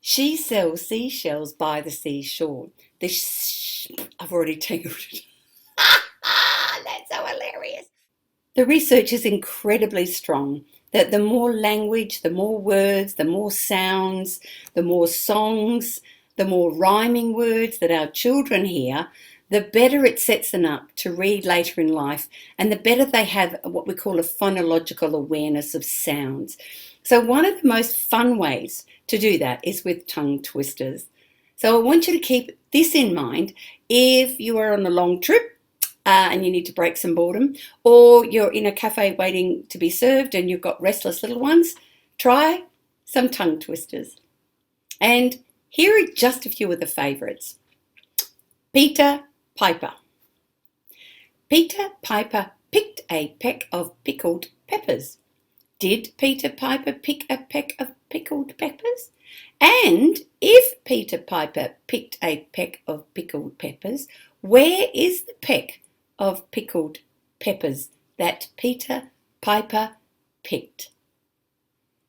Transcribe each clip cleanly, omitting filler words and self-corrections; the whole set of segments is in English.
She sells seashells by the seashore. I've already tangled it. That's so hilarious. The research is incredibly strong that the more language, the more words, the more sounds, the more songs, the more rhyming words that our children hear, the better it sets them up to read later in life, and the better they have what we call a phonological awareness of sounds. So one of the most fun ways to do that is with tongue twisters. So I want you to keep this in mind if you are on a long trip and you need to break some boredom, or you're in a cafe waiting to be served and you've got restless little ones. Try some tongue twisters. And here are just a few of the favourites. Peter Piper. Peter Piper picked a peck of pickled peppers. Did Peter Piper pick a peck of pickled peppers? And if Peter Piper picked a peck of pickled peppers, where is the peck of pickled peppers that Peter Piper picked?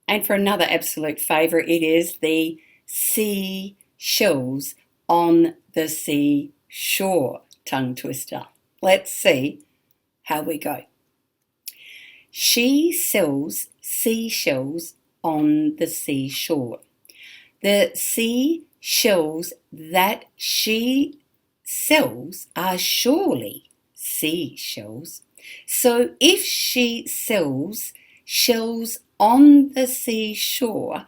And for another absolute favourite, it is the seashells on the seashore tongue twister. Let's see how we go. She sells seashells on the seashore. The seashells that she sells are surely seashells. So if she sells shells on the seashore,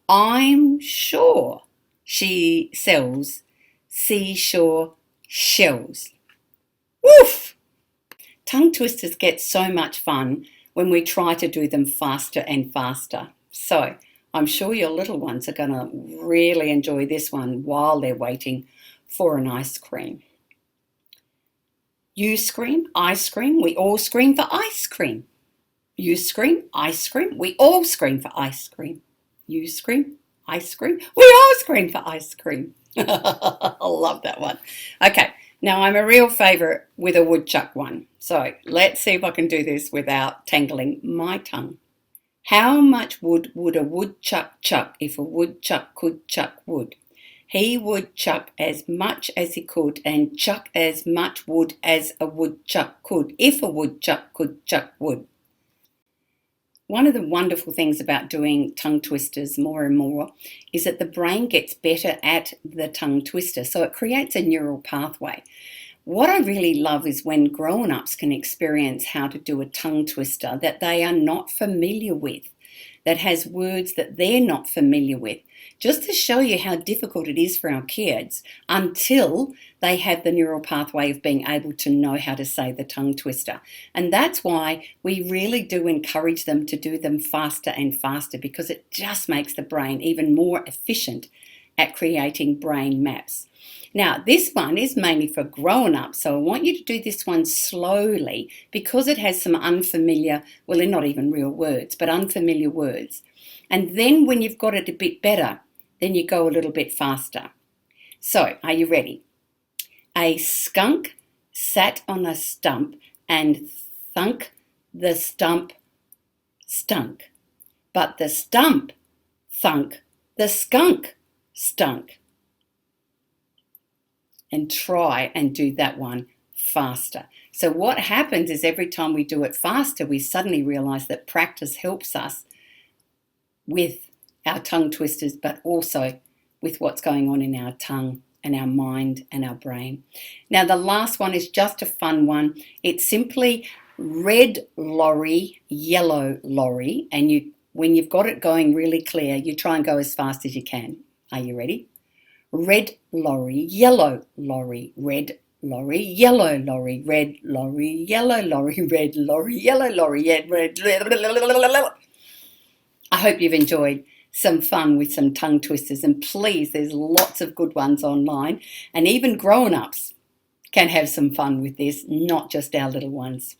I'm sure she sells seashore shells. Woof! Tongue twisters get so much fun when we try to do them faster and faster. So I'm sure your little ones are going to really enjoy this one while they're waiting for an ice cream. You scream, I scream, we all scream for ice cream. You scream, I scream, we all scream for ice cream. You scream, I scream, we all scream for ice cream. I love that one. Okay, now I'm a real favourite with a woodchuck one. So let's see if I can do this without tangling my tongue. How much wood would a woodchuck chuck if a woodchuck could chuck wood? He would chuck as much as he could and chuck as much wood as a woodchuck could if a woodchuck could chuck wood. One of the wonderful things about doing tongue twisters more and more is that the brain gets better at the tongue twister, so it creates a neural pathway. What I really love is when grown-ups can experience how to do a tongue twister that they are not familiar with, that has words that they're not familiar with, just to show you how difficult it is for our kids until they have the neural pathway of being able to know how to say the tongue twister. And that's why we really do encourage them to do them faster and faster, because it just makes the brain even more efficient at creating brain maps. Now, this one is mainly for grown-ups, so I want you to do this one slowly because it has some unfamiliar, well, they're not even real words, but unfamiliar words. And then when you've got it a bit better, then you go a little bit faster. So, are you ready? A skunk sat on a stump and thunk the stump stunk. But the stump thunk the skunk stunk. And try and do that one faster. So what happens is every time we do it faster, we suddenly realize that practice helps us with our tongue twisters, but also with what's going on in our tongue and our mind and our brain. Now, the last one is just a fun one. It's simply red lorry, yellow lorry, and when you've got it going really clear, you try and go as fast as you can. Are you ready? Red lorry, yellow lorry, red lorry, yellow lorry, red lorry, yellow lorry, red lorry, yellow lorry, red. I hope you've enjoyed some fun with some tongue twisters, and please, there's lots of good ones online, and even grown-ups can have some fun with this, not just our little ones.